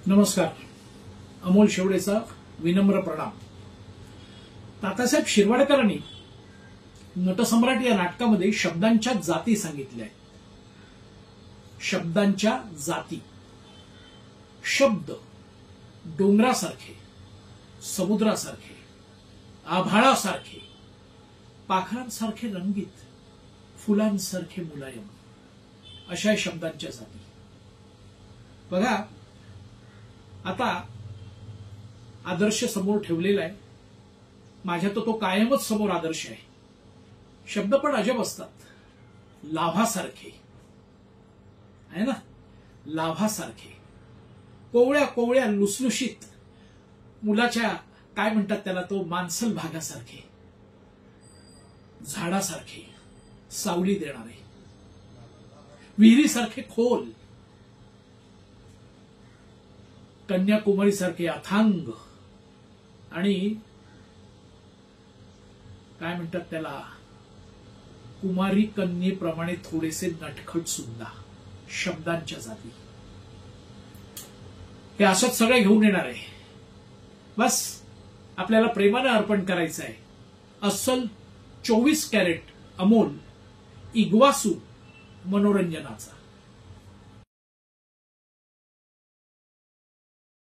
नमस्कार. अमोल शेवडेचा विनम्र प्रणाम. तात्यासाहेब शिरवाडकरांनी नटसम्राट या नाटकामध्ये शब्दांच्या जाती सांगितल्या आहेत. शब्दांच्या जाती. शब्द डोंगरासारखे, समुद्रासारखे, आभाळासारखे, पाखरांसारखे रंगीत, फुलांसारखे मुलायम, अशा शब्दांच्या जाती. बघा, आता आदर्श समोर ठेवलेला आहे. माझ्या तो कायमच समोर आदर्श आहे. शब्द पण अजब असतात. लाभासारखे आहे ना, लाभासारखे, कोवळ्या कोवळ्या लुसलुशीत मुलाच्या काय म्हणतात त्याला, तो मांसल भागासारखे, झाडासारखे सावली देणारे, विहिरीसारखे खोल, कन्याकुमारी सारखे अथांग, आणि काय म्हणतात त्याला, कुमारी कन्येप्रमाणे थोडेसे नटखट सुद्धा. शब्दांच्या जाती. हे असंच सगळे घेऊन येणार आहे. बस आपल्याला प्रेमाने अर्पण करायचं आहे. अस्सल 24 कॅरेट अमोल इग्वासू मनोरंजनाचा.